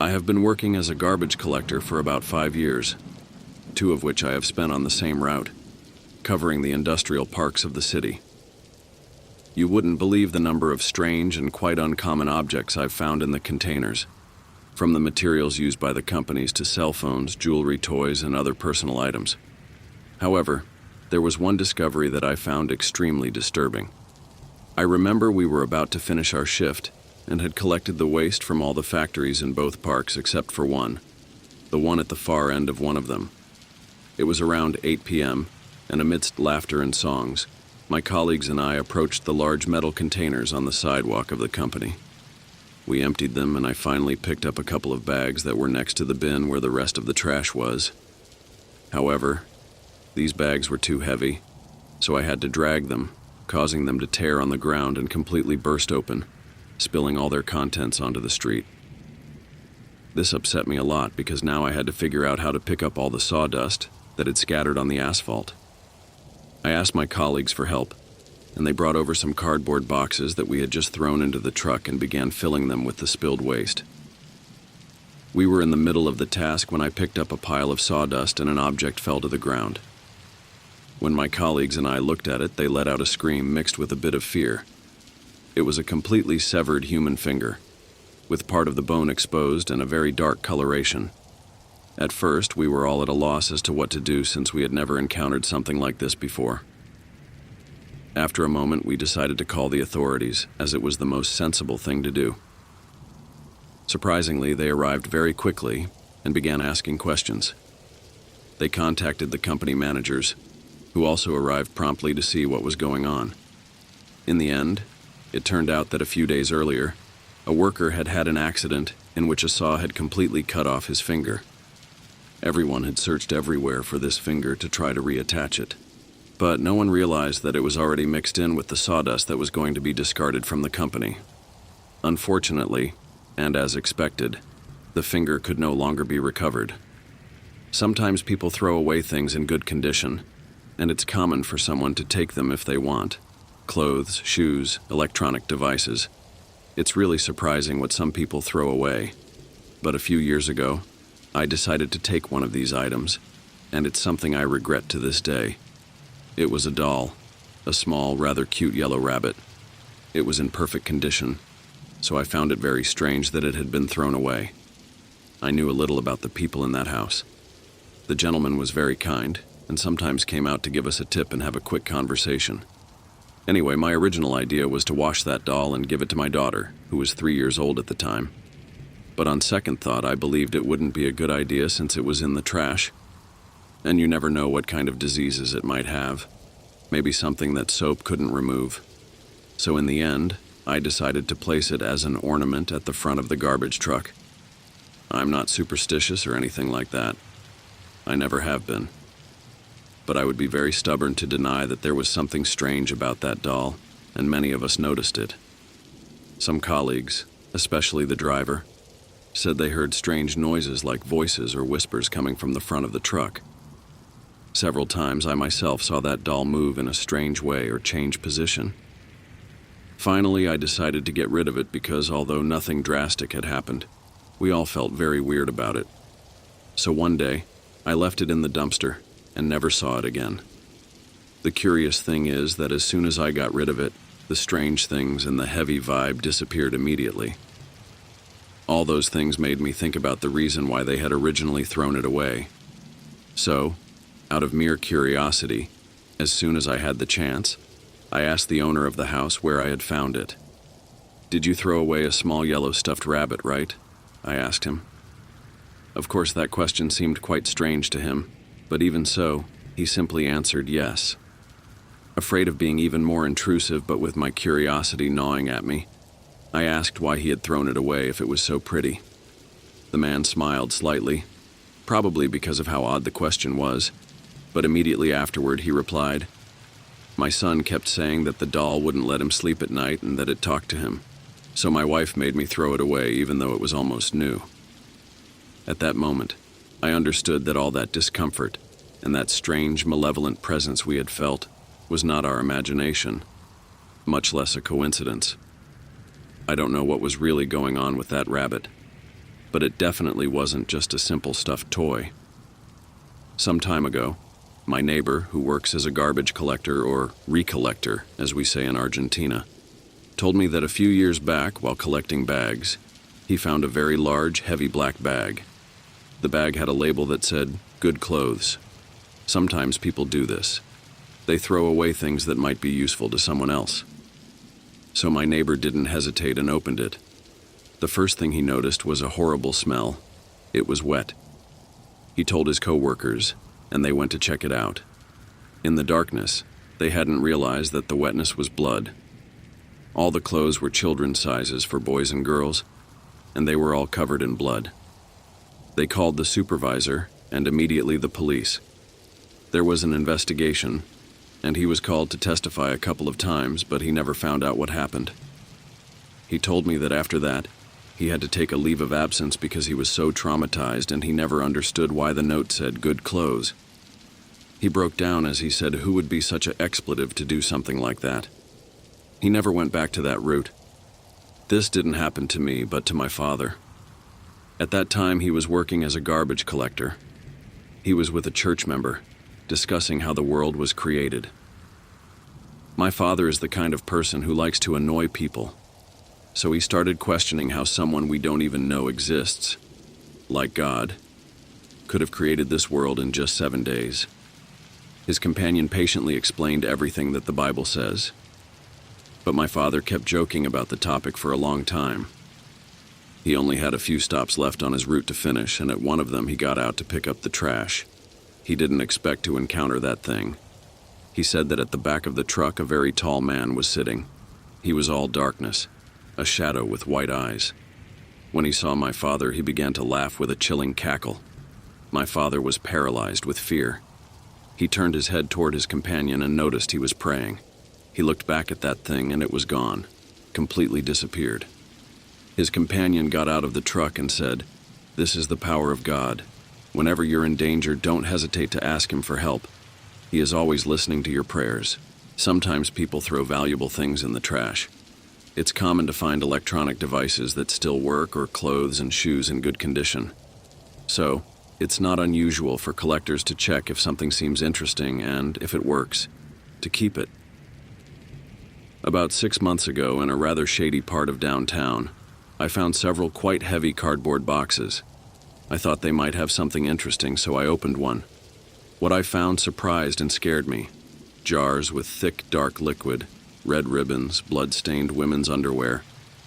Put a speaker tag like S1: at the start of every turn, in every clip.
S1: I have been working as a garbage collector for about 5 years, 2 of which I have spent on the same route, covering the industrial parks of the city. You wouldn't believe the number of strange and quite uncommon objects I've found in the containers, from the materials used by the companies to cell phones, jewelry, toys, and other personal items. However, there was one discovery that I found extremely disturbing. I remember we were about to finish our shift and had collected the waste from all the factories in both parks except for one, the one at the far end of one of them. It was around 8 p.m., and amidst laughter and songs, my colleagues and I approached the large metal containers on the sidewalk of the company. We emptied them, and I finally picked up a couple of bags that were next to the bin where the rest of the trash was. However, these bags were too heavy, so I had to drag them, causing them to tear on the ground and completely burst open, spilling all their contents onto the street. This upset me a lot because now I had to figure out how to pick up all the sawdust that had scattered on the asphalt. I asked my colleagues for help, and they brought over some cardboard boxes that we had just thrown into the truck and began filling them with the spilled waste. We were in the middle of the task when I picked up a pile of sawdust and an object fell to the ground. When my colleagues and I looked at it, they let out a scream mixed with a bit of fear. It was a completely severed human finger, with part of the bone exposed and a very dark coloration. At first, we were all at a loss as to what to do since we had never encountered something like this before. After a moment, we decided to call the authorities, as it was the most sensible thing to do. Surprisingly, they arrived very quickly and began asking questions. They contacted the company managers, who also arrived promptly to see what was going on. In the end, it turned out that a few days earlier, a worker had had an accident in which a saw had completely cut off his finger. Everyone had searched everywhere for this finger to try to reattach it, but no one realized that it was already mixed in with the sawdust that was going to be discarded from the company. Unfortunately, and as expected, the finger could no longer be recovered. Sometimes people throw away things in good condition, and it's common for someone to take them if they want. Clothes, shoes, electronic devices. It's really surprising what some people throw away. But a few years ago, I decided to take one of these items, and it's something I regret to this day. It was a doll, a small, rather cute yellow rabbit. It was in perfect condition, so I found it very strange that it had been thrown away. I knew a little about the people in that house. The gentleman was very kind, and sometimes came out to give us a tip and have a quick conversation. Anyway, my original idea was to wash that doll and give it to my daughter, who was 3 years old at the time. But on second thought, I believed it wouldn't be a good idea since it was in the trash. And you never know what kind of diseases it might have. Maybe something that soap couldn't remove. So in the end, I decided to place it as an ornament at the front of the garbage truck. I'm not superstitious or anything like that. I never have been. But I would be very stubborn to deny that there was something strange about that doll, and many of us noticed it. Some colleagues, especially the driver, said they heard strange noises like voices or whispers coming from the front of the truck. Several times I myself saw that doll move in a strange way or change position. Finally, I decided to get rid of it because although nothing drastic had happened, we all felt very weird about it. So one day, I left it in the dumpster and never saw it again. The curious thing is that as soon as I got rid of it, the strange things and the heavy vibe disappeared immediately. All those things made me think about the reason why they had originally thrown it away. So, out of mere curiosity, as soon as I had the chance, I asked the owner of the house where I had found it. "Did you throw away a small yellow stuffed rabbit, right?" I asked him. Of course, that question seemed quite strange to him, but even so, he simply answered yes. Afraid of being even more intrusive, but with my curiosity gnawing at me, I asked why he had thrown it away if it was so pretty. The man smiled slightly, probably because of how odd the question was, but immediately afterward he replied, "My son kept saying that the doll wouldn't let him sleep at night and that it talked to him, so my wife made me throw it away even though it was almost new." At that moment, I understood that all that discomfort and that strange, malevolent presence we had felt was not our imagination, much less a coincidence. I don't know what was really going on with that rabbit, but it definitely wasn't just a simple stuffed toy. Some time ago, my neighbor, who works as a garbage collector or recollector, as we say in Argentina, told me that a few years back, while collecting bags, he found a very large, heavy black bag. The bag had a label that said, "Good clothes." Sometimes people do this. They throw away things that might be useful to someone else. So my neighbor didn't hesitate and opened it. The first thing he noticed was a horrible smell. It was wet. He told his co-workers, and they went to check it out. In the darkness, they hadn't realized that the wetness was blood. All the clothes were children's sizes for boys and girls, and they were all covered in blood. They called the supervisor and immediately the police. There was an investigation, and he was called to testify a couple of times, but he never found out what happened. He told me that after that, he had to take a leave of absence because he was so traumatized and he never understood why the note said "good clothes." He broke down as he said who would be such an expletive to do something like that. He never went back to that route. This didn't happen to me, but to my father. At that time, he was working as a garbage collector. He was with a church member, discussing how the world was created. My father is the kind of person who likes to annoy people, so he started questioning how someone we don't even know exists, like God, could have created this world in just 7 days. His companion patiently explained everything that the Bible says, but my father kept joking about the topic for a long time. He only had a few stops left on his route to finish, and at one of them he got out to pick up the trash. He didn't expect to encounter that thing. He said that at the back of the truck a very tall man was sitting. He was all darkness, a shadow with white eyes. When he saw my father, he began to laugh with a chilling cackle. My father was paralyzed with fear. He turned his head toward his companion and noticed he was praying. He looked back at that thing and it was gone, completely disappeared. His companion got out of the truck and said, "This is the power of God. Whenever you're in danger, don't hesitate to ask him for help. He is always listening to your prayers." Sometimes people throw valuable things in the trash. It's common to find electronic devices that still work or clothes and shoes in good condition. So, it's not unusual for collectors to check if something seems interesting and, if it works, to keep it. About 6 months ago, in a rather shady part of downtown, I found several quite heavy cardboard boxes. I thought they might have something interesting, so I opened one. What I found surprised and scared me. Jars with thick, dark liquid, red ribbons, blood-stained women's underwear,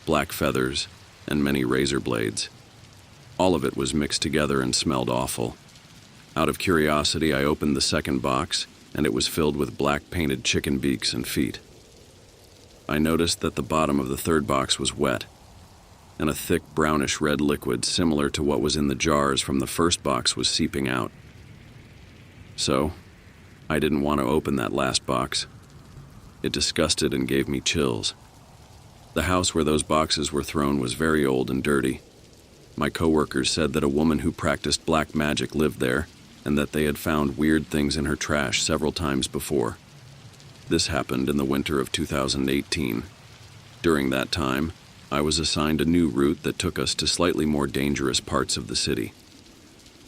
S1: black feathers, and many razor blades. All of it was mixed together and smelled awful. Out of curiosity, I opened the second box, and it was filled with black painted chicken beaks and feet. I noticed that the bottom of the third box was wet, and a thick brownish red liquid similar to what was in the jars from the first box was seeping out. So, I didn't want to open that last box. It disgusted and gave me chills. The house where those boxes were thrown was very old and dirty. My coworkers said that a woman who practiced black magic lived there, and that they had found weird things in her trash several times before. This happened in the winter of 2018. During that time, I was assigned a new route that took us to slightly more dangerous parts of the city.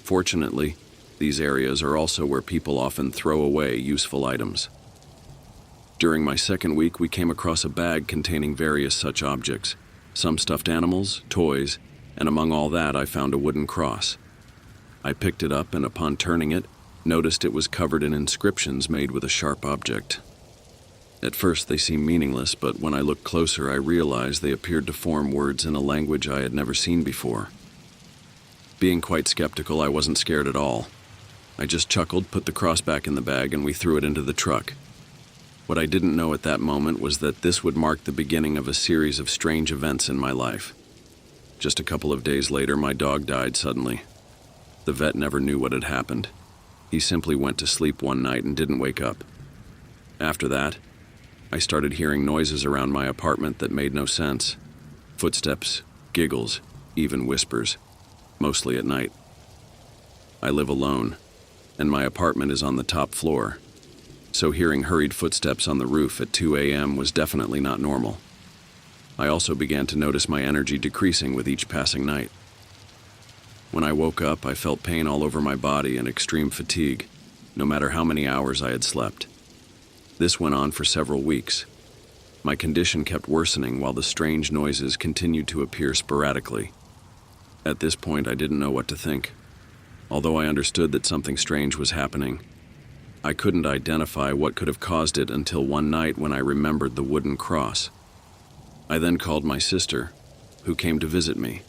S1: Fortunately, these areas are also where people often throw away useful items. During my second week, we came across a bag containing various such objects, some stuffed animals, toys, and among all that I found a wooden cross. I picked it up and upon turning it, noticed it was covered in inscriptions made with a sharp object. At first they seemed meaningless, but when I looked closer I realized they appeared to form words in a language I had never seen before. Being quite skeptical, I wasn't scared at all. I just chuckled, put the cross back in the bag, and we threw it into the truck. What I didn't know at that moment was that this would mark the beginning of a series of strange events in my life. Just a couple of days later, my dog died suddenly. The vet never knew what had happened. He simply went to sleep one night and didn't wake up. After that, I started hearing noises around my apartment that made no sense. Footsteps, giggles, even whispers, mostly at night. I live alone, and my apartment is on the top floor, so hearing hurried footsteps on the roof at 2 a.m. was definitely not normal. I also began to notice my energy decreasing with each passing night. When I woke up, I felt pain all over my body and extreme fatigue, no matter how many hours I had slept. This went on for several weeks. My condition kept worsening while the strange noises continued to appear sporadically. At this point, I didn't know what to think. Although I understood that something strange was happening, I couldn't identify what could have caused it until one night when I remembered the wooden cross. I then called my sister, who came to visit me.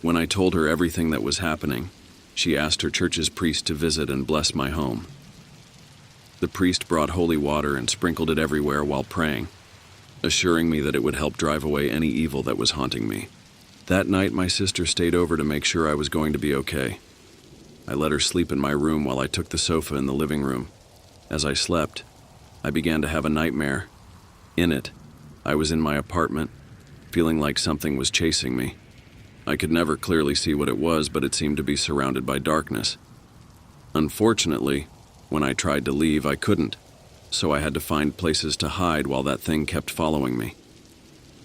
S1: When I told her everything that was happening, she asked her church's priest to visit and bless my home. The priest brought holy water and sprinkled it everywhere while praying, assuring me that it would help drive away any evil that was haunting me. That night, my sister stayed over to make sure I was going to be okay. I let her sleep in my room while I took the sofa in the living room. As I slept, I began to have a nightmare. In it, I was in my apartment, feeling like something was chasing me. I could never clearly see what it was, but it seemed to be surrounded by darkness. Unfortunately, when I tried to leave, I couldn't, so I had to find places to hide while that thing kept following me.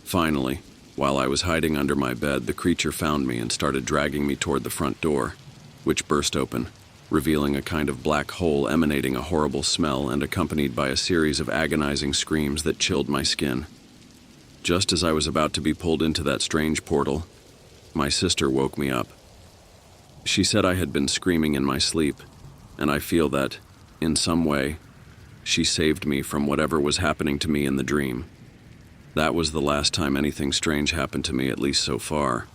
S1: Finally, while I was hiding under my bed, the creature found me and started dragging me toward the front door, which burst open, revealing a kind of black hole emanating a horrible smell and accompanied by a series of agonizing screams that chilled my skin. Just as I was about to be pulled into that strange portal, my sister woke me up. She said I had been screaming in my sleep, and I feel that, in some way, she saved me from whatever was happening to me in the dream. That was the last time anything strange happened to me, at least so far.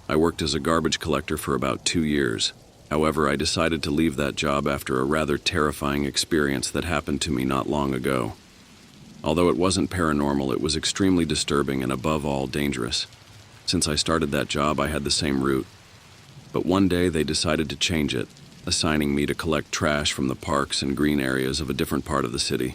S1: I worked as a garbage collector for about 2 years. However, I decided to leave that job after a rather terrifying experience that happened to me not long ago. Although it wasn't paranormal, it was extremely disturbing and above all dangerous. Since I started that job, I had the same route. But one day they decided to change it, assigning me to collect trash from the parks and green areas of a different part of the city.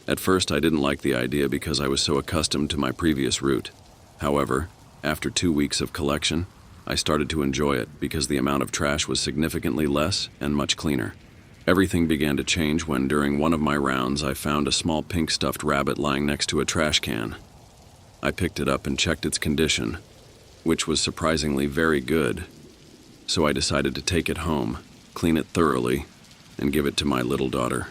S1: At first, I didn't like the idea because I was so accustomed to my previous route. However, after 2 weeks of collection, I started to enjoy it because the amount of trash was significantly less and much cleaner. Everything began to change when, during one of my rounds, I found a small pink stuffed rabbit lying next to a trash can. I picked it up and checked its condition, which was surprisingly very good. So I decided to take it home, clean it thoroughly, and give it to my little daughter.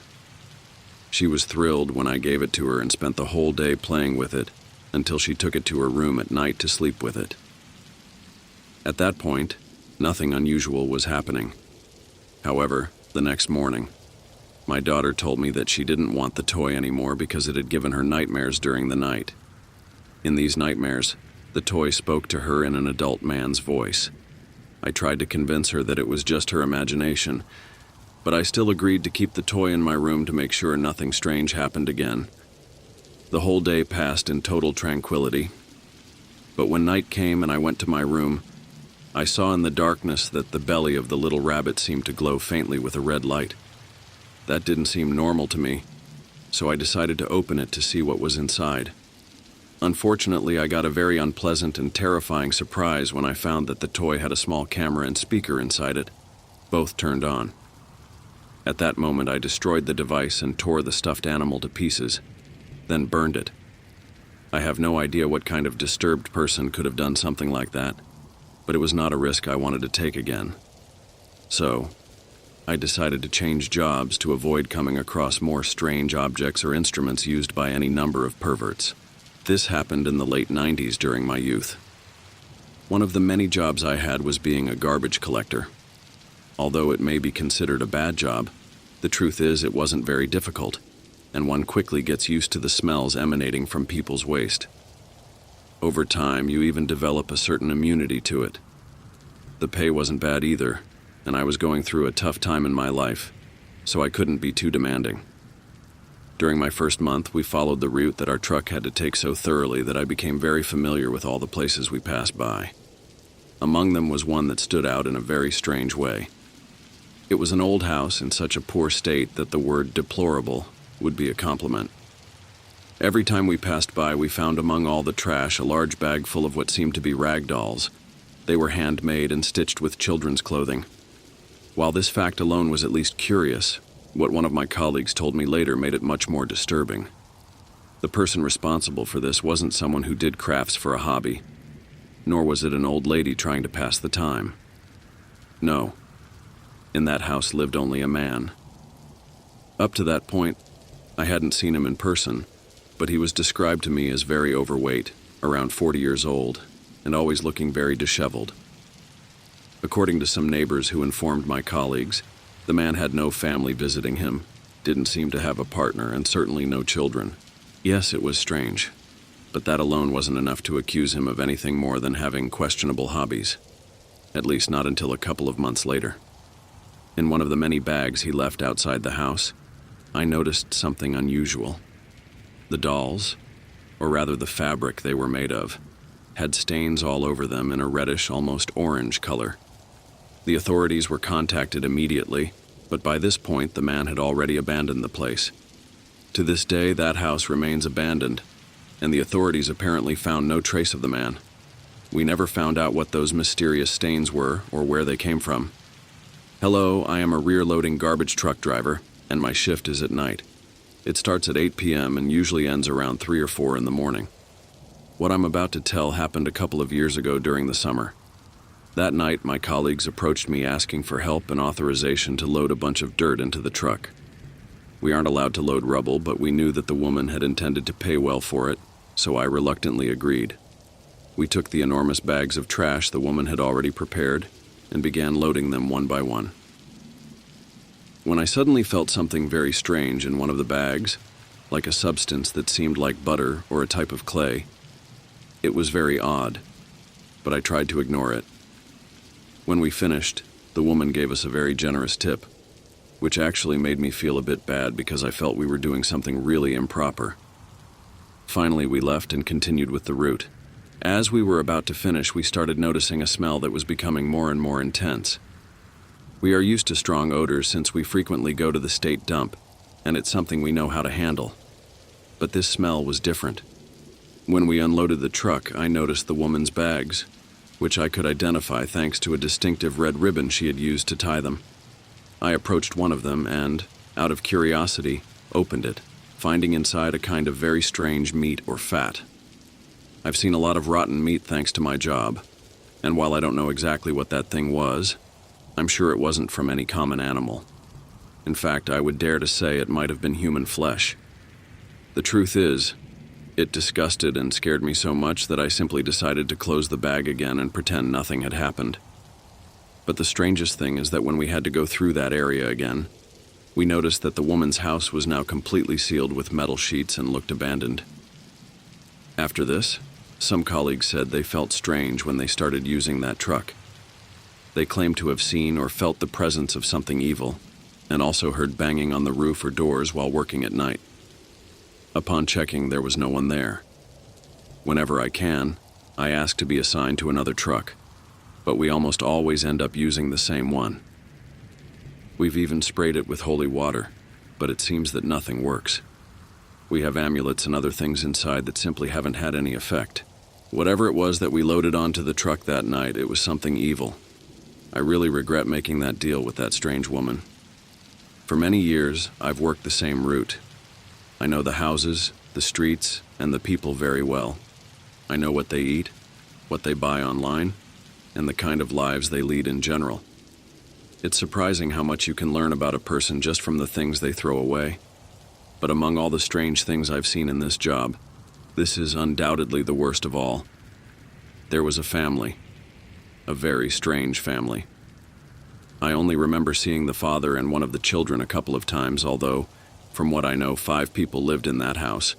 S1: She was thrilled when I gave it to her and spent the whole day playing with it until she took it to her room at night to sleep with it. At that point, nothing unusual was happening. However, the next morning, my daughter told me that she didn't want the toy anymore because it had given her nightmares during the night. In these nightmares, the toy spoke to her in an adult man's voice. I tried to convince her that it was just her imagination, but I still agreed to keep the toy in my room to make sure nothing strange happened again. The whole day passed in total tranquility, but when night came and I went to my room, I saw in the darkness that the belly of the little rabbit seemed to glow faintly with a red light. That didn't seem normal to me, so I decided to open it to see what was inside. Unfortunately, I got a very unpleasant and terrifying surprise when I found that the toy had a small camera and speaker inside it, both turned on. At that moment, I destroyed the device and tore the stuffed animal to pieces, then burned it. I have no idea what kind of disturbed person could have done something like that, but it was not a risk I wanted to take again. So, I decided to change jobs to avoid coming across more strange objects or instruments used by any number of perverts. This happened in the late 90s during my youth. One of the many jobs I had was being a garbage collector. Although it may be considered a bad job, the truth is it wasn't very difficult, and one quickly gets used to the smells emanating from people's waste. Over time, you even develop a certain immunity to it. The pay wasn't bad either, and I was going through a tough time in my life, so I couldn't be too demanding. During my first month, we followed the route that our truck had to take so thoroughly that I became very familiar with all the places we passed by. Among them was one that stood out in a very strange way. It was an old house in such a poor state that the word deplorable would be a compliment. Every time we passed by, we found among all the trash a large bag full of what seemed to be rag dolls. They were handmade and stitched with children's clothing. While this fact alone was at least curious, what one of my colleagues told me later made it much more disturbing. The person responsible for this wasn't someone who did crafts for a hobby. nor was it an old lady trying to pass the time. No, in that house lived only a man. Up to that point, I hadn't seen him in person, but he was described to me as very overweight, around 40 years old, and always looking very disheveled. According to some neighbors who informed my colleagues, the man had no family visiting him, didn't seem to have a partner, and certainly no children. Yes, it was strange, but that alone wasn't enough to accuse him of anything more than having questionable hobbies, at least not until a couple of months later. In one of the many bags he left outside the house, I noticed something unusual. The dolls, or rather the fabric they were made of, had stains all over them in a reddish, almost orange color. The authorities were contacted immediately, but by this point the man had already abandoned the place. To this day, that house remains abandoned, and the authorities apparently found no trace of the man. We never found out what those mysterious stains were or where they came from. Hello, I am a rear-loading garbage truck driver, and my shift is at night. It starts at 8 p.m. and usually ends around 3 or 4 in the morning. What I'm about to tell happened a couple of years ago during the summer. That night, my colleagues approached me asking for help and authorization to load a bunch of dirt into the truck. We aren't allowed to load rubble, but we knew that the woman had intended to pay well for it, so I reluctantly agreed. We took the enormous bags of trash the woman had already prepared and began loading them one by one. When I suddenly felt something very strange in one of the bags, like a substance that seemed like butter or a type of clay, it was very odd, but I tried to ignore it. When we finished, the woman gave us a very generous tip, which actually made me feel a bit bad because I felt we were doing something really improper. Finally, we left and continued with the route. As we were about to finish, we started noticing a smell that was becoming more and more intense. We are used to strong odors since we frequently go to the state dump, and it's something we know how to handle. But this smell was different. When we unloaded the truck, I noticed the woman's bags, which I could identify thanks to a distinctive red ribbon she had used to tie them. I approached one of them and, out of curiosity, opened it, finding inside a kind of very strange meat or fat. I've seen a lot of rotten meat thanks to my job, and while I don't know exactly what that thing was, I'm sure it wasn't from any common animal. In fact, I would dare to say it might have been human flesh. The truth is, it disgusted and scared me so much that I simply decided to close the bag again and pretend nothing had happened. But the strangest thing is that when we had to go through that area again, we noticed that the woman's house was now completely sealed with metal sheets and looked abandoned. After this, some colleagues said they felt strange when they started using that truck. They claimed to have seen or felt the presence of something evil, and also heard banging on the roof or doors while working at night. Upon checking, there was no one there. Whenever I can, I ask to be assigned to another truck, but we almost always end up using the same one. We've even sprayed it with holy water, but it seems that nothing works. We have amulets and other things inside that simply haven't had any effect. Whatever it was that we loaded onto the truck that night, it was something evil. I really regret making that deal with that strange woman. For many years, I've worked the same route. I know the houses, the streets, and the people very well. I know what they eat, what they buy online, and the kind of lives they lead in general. It's surprising how much you can learn about a person just from the things they throw away. But among all the strange things I've seen in this job, this is undoubtedly the worst of all. There was a family. A very strange family. I only remember seeing the father and one of the children a couple of times, although, from what I know, 5 people lived in that house.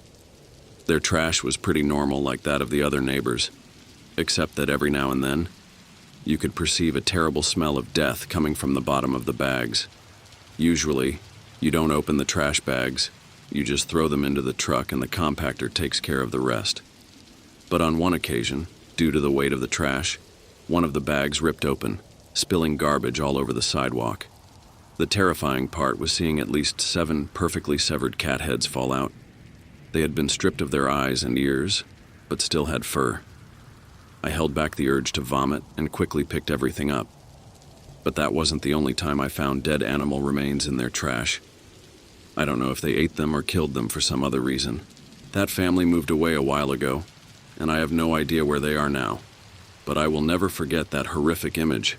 S1: Their trash was pretty normal like that of the other neighbors, except that every now and then, you could perceive a terrible smell of death coming from the bottom of the bags. Usually, you don't open the trash bags, you just throw them into the truck and the compactor takes care of the rest. But on one occasion, due to the weight of the trash, one of the bags ripped open, spilling garbage all over the sidewalk. The terrifying part was seeing at least 7 perfectly severed cat heads fall out. They had been stripped of their eyes and ears, but still had fur. I held back the urge to vomit and quickly picked everything up. But that wasn't the only time I found dead animal remains in their trash. I don't know if they ate them or killed them for some other reason. That family moved away a while ago, and I have no idea where they are now. but I will never forget that horrific image.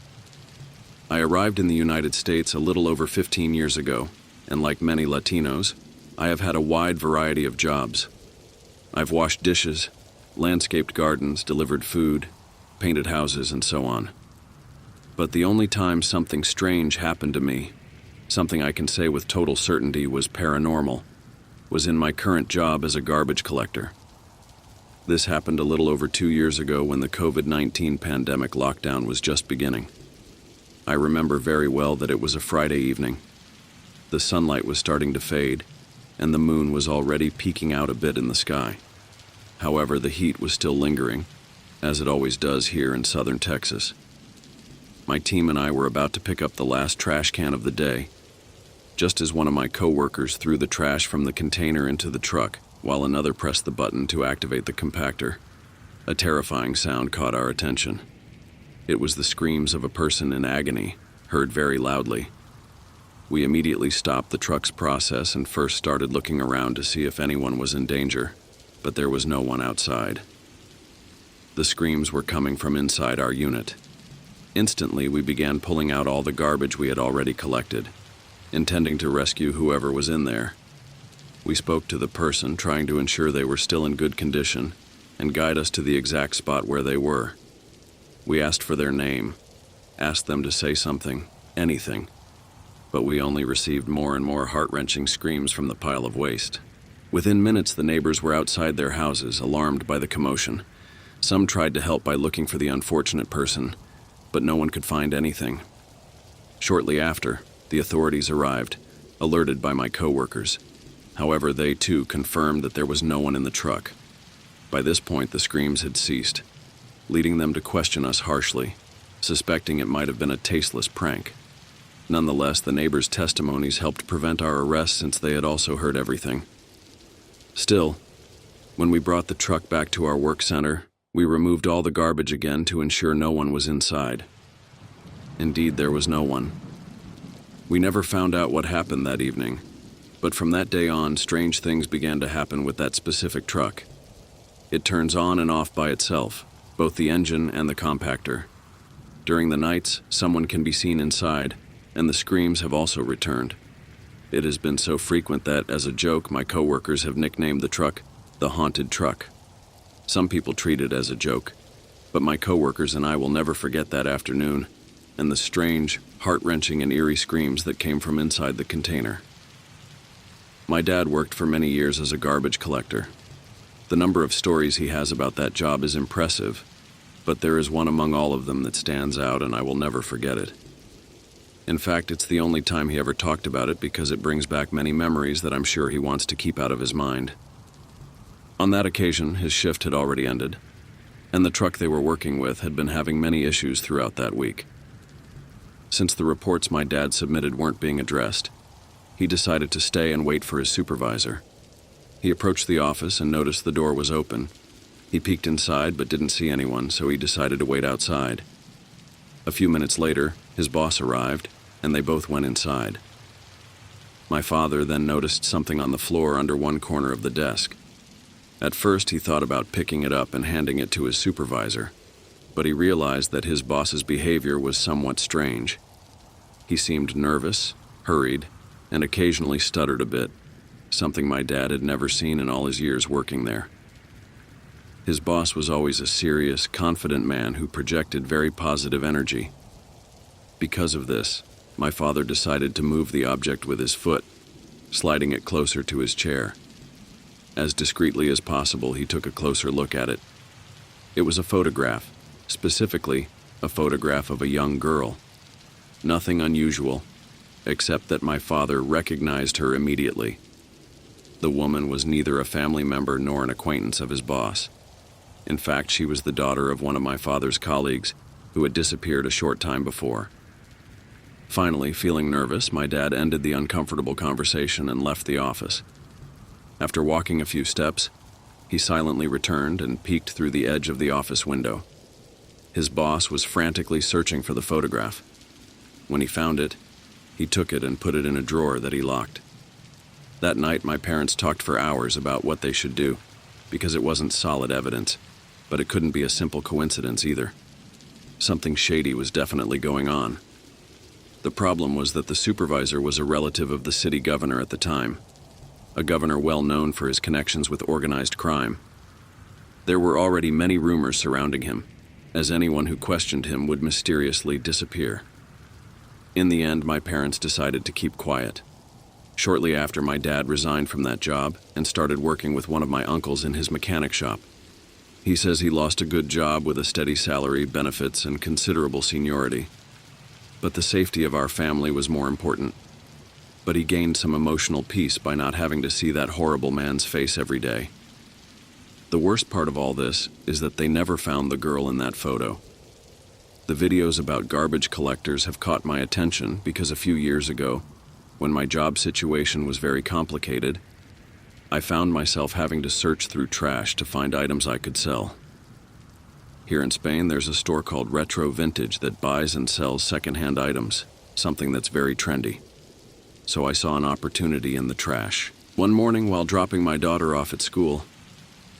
S1: I arrived in the United States a little over 15 years ago, and like many Latinos, I have had a wide variety of jobs. I've washed dishes, landscaped gardens, delivered food, painted houses, and so on. But the only time something strange happened to me, something I can say with total certainty was paranormal, was in my current job as a garbage collector. This happened a little over 2 years ago when the COVID-19 pandemic lockdown was just beginning. I remember very well that it was a Friday evening. The sunlight was starting to fade, and the moon was already peeking out a bit in the sky. However, the heat was still lingering, as it always does here in southern Texas. My team and I were about to pick up the last trash can of the day, just as one of my coworkers threw the trash from the container into the truck, while another pressed the button to activate the compactor. A terrifying sound caught our attention. It was the screams of a person in agony, heard very loudly. We immediately stopped the truck's process and first started looking around to see if anyone was in danger, but there was no one outside. The screams were coming from inside our unit. Instantly, we began pulling out all the garbage we had already collected, intending to rescue whoever was in there. We spoke to the person, trying to ensure they were still in good condition and guide us to the exact spot where they were. We asked for their name, asked them to say something, anything, but we only received more and more heart-wrenching screams from the pile of waste. Within minutes, the neighbors were outside their houses, alarmed by the commotion. Some tried to help by looking for the unfortunate person, but no one could find anything. Shortly after, the authorities arrived, alerted by my coworkers. However, they too confirmed that there was no one in the truck. By this point, the screams had ceased, leading them to question us harshly, suspecting it might have been a tasteless prank. Nonetheless, the neighbors' testimonies helped prevent our arrest since they had also heard everything. Still, when we brought the truck back to our work center, we removed all the garbage again to ensure no one was inside. Indeed, there was no one. We never found out what happened that evening, but from that day on, strange things began to happen with that specific truck. It turns on and off by itself, both the engine and the compactor. During the nights, someone can be seen inside, and the screams have also returned. It has been so frequent that, as a joke, my coworkers have nicknamed the truck the haunted truck. Some people treat it as a joke, but my coworkers and I will never forget that afternoon and the strange, heart-wrenching and eerie screams that came from inside the container. My dad worked for many years as a garbage collector. The number of stories he has about that job is impressive, but there is one among all of them that stands out, and I will never forget it. In fact, it's the only time he ever talked about it because it brings back many memories that I'm sure he wants to keep out of his mind. On that occasion, his shift had already ended, and the truck they were working with had been having many issues throughout that week. Since the reports my dad submitted weren't being addressed, he decided to stay and wait for his supervisor. He approached the office and noticed the door was open. He peeked inside but didn't see anyone, so he decided to wait outside. A few minutes later, his boss arrived, and they both went inside. My father then noticed something on the floor under one corner of the desk. At first, he thought about picking it up and handing it to his supervisor, but he realized that his boss's behavior was somewhat strange. He seemed nervous, hurried, and occasionally stuttered a bit, something my dad had never seen in all his years working there. His boss was always a serious, confident man who projected very positive energy. Because of this, my father decided to move the object with his foot, sliding it closer to his chair. As discreetly as possible, he took a closer look at it. It was a photograph, specifically a photograph of a young girl. Nothing unusual, except that my father recognized her immediately. The woman was neither a family member nor an acquaintance of his boss. In fact, she was the daughter of one of my father's colleagues who had disappeared a short time before. Finally, feeling nervous, my dad ended the uncomfortable conversation and left the office. After walking a few steps, he silently returned and peeked through the edge of the office window. His boss was frantically searching for the photograph. When he found it, he took it and put it in a drawer that he locked. That night, my parents talked for hours about what they should do, because it wasn't solid evidence, but it couldn't be a simple coincidence either. Something shady was definitely going on. The problem was that the supervisor was a relative of the city governor at the time, a governor well known for his connections with organized crime. There were already many rumors surrounding him, as anyone who questioned him would mysteriously disappear. In the end, my parents decided to keep quiet. Shortly after, my dad resigned from that job and started working with one of my uncles in his mechanic shop. He says he lost a good job with a steady salary, benefits, and considerable seniority. But the safety of our family was more important. But he gained some emotional peace by not having to see that horrible man's face every day. The worst part of all this is that they never found the girl in that photo. The videos about garbage collectors have caught my attention because a few years ago, when my job situation was very complicated, I found myself having to search through trash to find items I could sell. Here in Spain, there's a store called Retro Vintage that buys and sells secondhand items, something that's very trendy. So I saw an opportunity in the trash. One morning, while dropping my daughter off at school,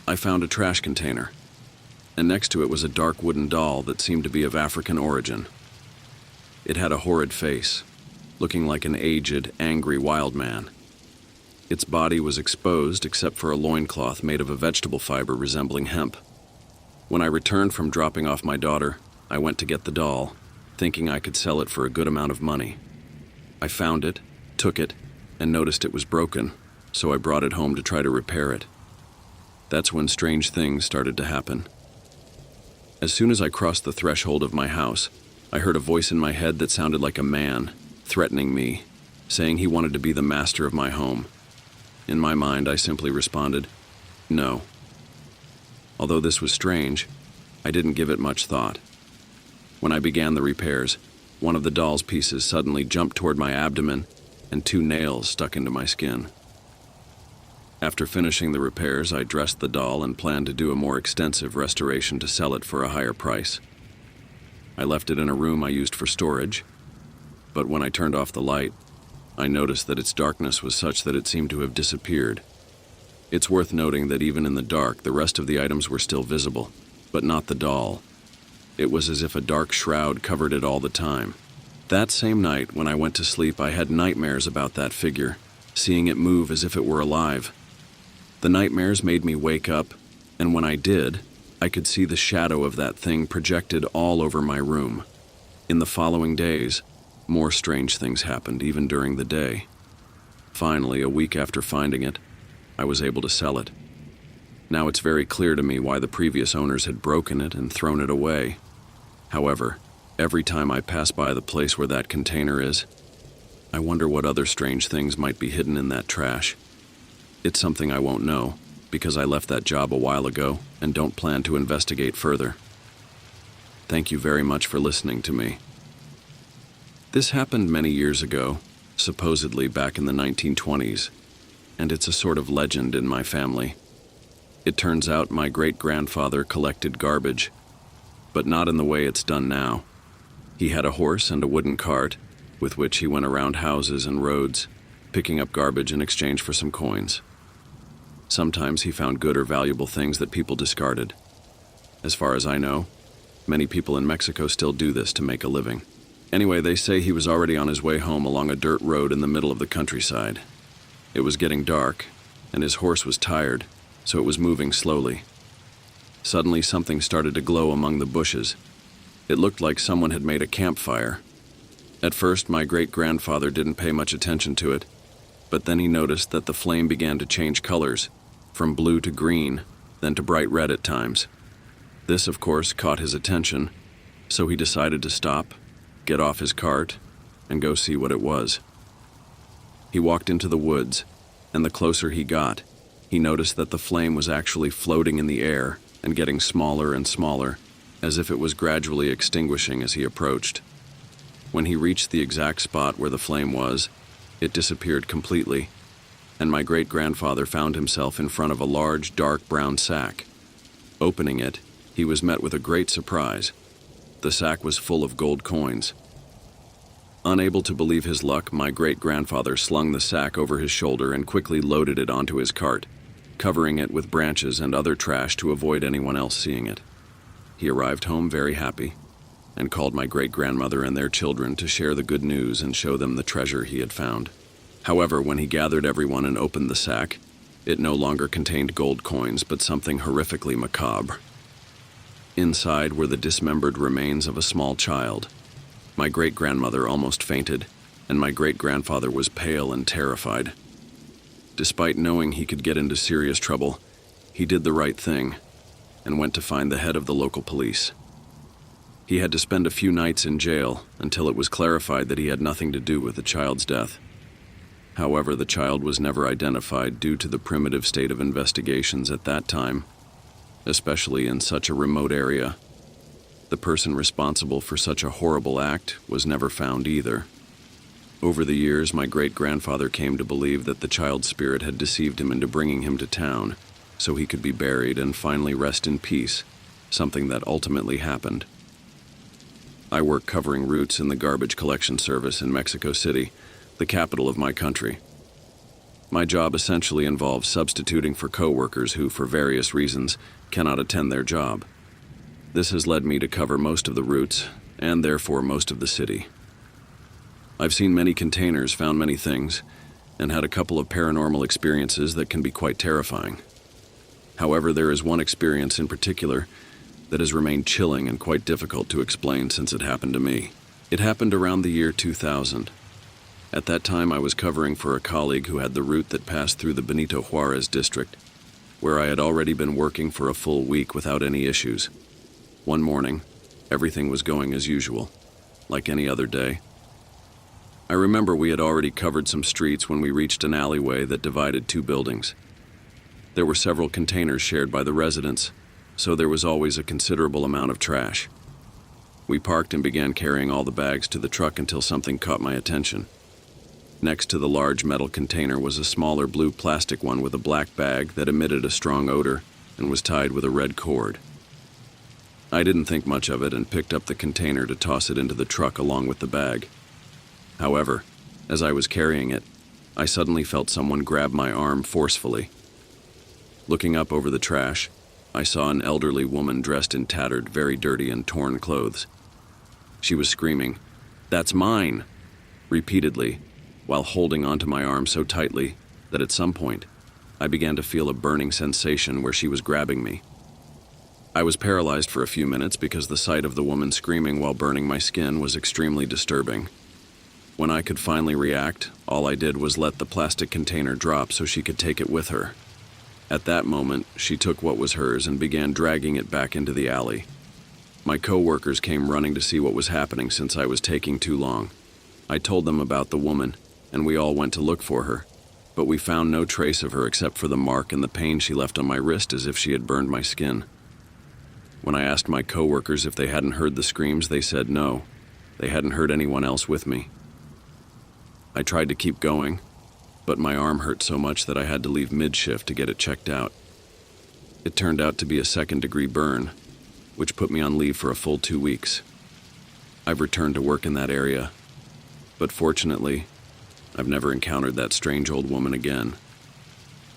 S1: I found a trash container, and next to it was a dark wooden doll that seemed to be of African origin. It had a horrid face, looking like an aged, angry wild man. Its body was exposed except for a loincloth made of a vegetable fiber resembling hemp. When I returned from dropping off my daughter, I went to get the doll, thinking I could sell it for a good amount of money. I found it, took it, and noticed it was broken, so I brought it home to try to repair it. That's when strange things started to happen. As soon as I crossed the threshold of my house, I heard a voice in my head that sounded like a man, threatening me, saying he wanted to be the master of my home. In my mind, I simply responded, no. Although this was strange, I didn't give it much thought. When I began the repairs, one of the doll's pieces suddenly jumped toward my abdomen, and 2 nails stuck into my skin. After finishing the repairs, I dressed the doll and planned to do a more extensive restoration to sell it for a higher price. I left it in a room I used for storage, but when I turned off the light, I noticed that its darkness was such that it seemed to have disappeared. It's worth noting that even in the dark, the rest of the items were still visible, but not the doll. It was as if a dark shroud covered it all the time. That same night, when I went to sleep, I had nightmares about that figure, seeing it move as if it were alive. The nightmares made me wake up, and when I did, I could see the shadow of that thing projected all over my room. In the following days, more strange things happened, even during the day. Finally, a week after finding it, I was able to sell it. Now it's very clear to me why the previous owners had broken it and thrown it away. However, every time I pass by the place where that container is, I wonder what other strange things might be hidden in that trash. It's something I won't know, because I left that job a while ago and don't plan to investigate further. Thank you very much for listening to me. This happened many years ago, supposedly back in the 1920s, and it's a sort of legend in my family. It turns out my great-grandfather collected garbage, but not in the way it's done now. He had a horse and a wooden cart, with which he went around houses and roads, picking up garbage in exchange for some coins. Sometimes he found good or valuable things that people discarded. As far as I know, many people in Mexico still do this to make a living. Anyway, they say he was already on his way home along a dirt road in the middle of the countryside. It was getting dark, and his horse was tired, so it was moving slowly. Suddenly, something started to glow among the bushes. It looked like someone had made a campfire. At first, my great-grandfather didn't pay much attention to it, but then he noticed that the flame began to change colors, from blue to green, then to bright red at times. This, of course, caught his attention, so he decided to stop, get off his cart, and go see what it was. He walked into the woods, and the closer he got, he noticed that the flame was actually floating in the air and getting smaller and smaller, as if it was gradually extinguishing as he approached. When he reached the exact spot where the flame was, it disappeared completely, and my great-grandfather found himself in front of a large, dark brown sack. Opening it, he was met with a great surprise. The sack was full of gold coins. Unable to believe his luck, my great-grandfather slung the sack over his shoulder and quickly loaded it onto his cart, covering it with branches and other trash to avoid anyone else seeing it. He arrived home very happy. and called my great-grandmother and their children to share the good news and show them the treasure he had found. However, when he gathered everyone and opened the sack, it no longer contained gold coins, but something horrifically macabre. Inside were the dismembered remains of a small child. My great-grandmother almost fainted, and my great-grandfather was pale and terrified. Despite knowing he could get into serious trouble, he did the right thing and went to find the head of the local police. He had to spend a few nights in jail until it was clarified that he had nothing to do with the child's death. However, the child was never identified due to the primitive state of investigations at that time, especially in such a remote area. The person responsible for such a horrible act was never found either. Over the years, my great-grandfather came to believe that the child's spirit had deceived him into bringing him to town so he could be buried and finally rest in peace, something that ultimately happened. I work covering routes in the garbage collection service in Mexico City, the capital of my country. My job essentially involves substituting for coworkers who, for various reasons, cannot attend their job. This has led me to cover most of the routes, and therefore most of the city. I've seen many containers, found many things, and had a couple of paranormal experiences that can be quite terrifying. However, there is one experience in particular that has remained chilling and quite difficult to explain since it happened to me. It happened around the year 2000. At that time, I was covering for a colleague who had the route that passed through the Benito Juarez district, where I had already been working for a full week without any issues. One morning, everything was going as usual, like any other day. I remember we had already covered some streets when we reached an alleyway that divided two buildings. There were several containers shared by the residents, so there was always a considerable amount of trash. We parked and began carrying all the bags to the truck until something caught my attention. Next to the large metal container was a smaller blue plastic one with a black bag that emitted a strong odor and was tied with a red cord. I didn't think much of it and picked up the container to toss it into the truck along with the bag. However, as I was carrying it, I suddenly felt someone grab my arm forcefully. Looking up over the trash, I saw an elderly woman dressed in tattered, very dirty and torn clothes. She was screaming, "That's mine!" repeatedly, while holding onto my arm so tightly that at some point, I began to feel a burning sensation where she was grabbing me. I was paralyzed for a few minutes because the sight of the woman screaming while burning my skin was extremely disturbing. When I could finally react, all I did was let the plastic container drop so she could take it with her. At that moment, she took what was hers and began dragging it back into the alley. My co-workers came running to see what was happening since I was taking too long. I told them about the woman, and we all went to look for her, but we found no trace of her except for the mark and the pain she left on my wrist as if she had burned my skin. When I asked my co-workers if they hadn't heard the screams, they said no, they hadn't heard anyone else with me. I tried to keep going, but my arm hurt so much that I had to leave mid-shift to get it checked out. It turned out to be a second-degree burn, which put me on leave for a full 2 weeks. I've returned to work in that area, but fortunately, I've never encountered that strange old woman again.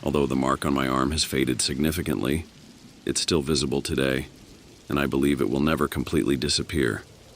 S1: Although the mark on my arm has faded significantly, it's still visible today, and I believe it will never completely disappear.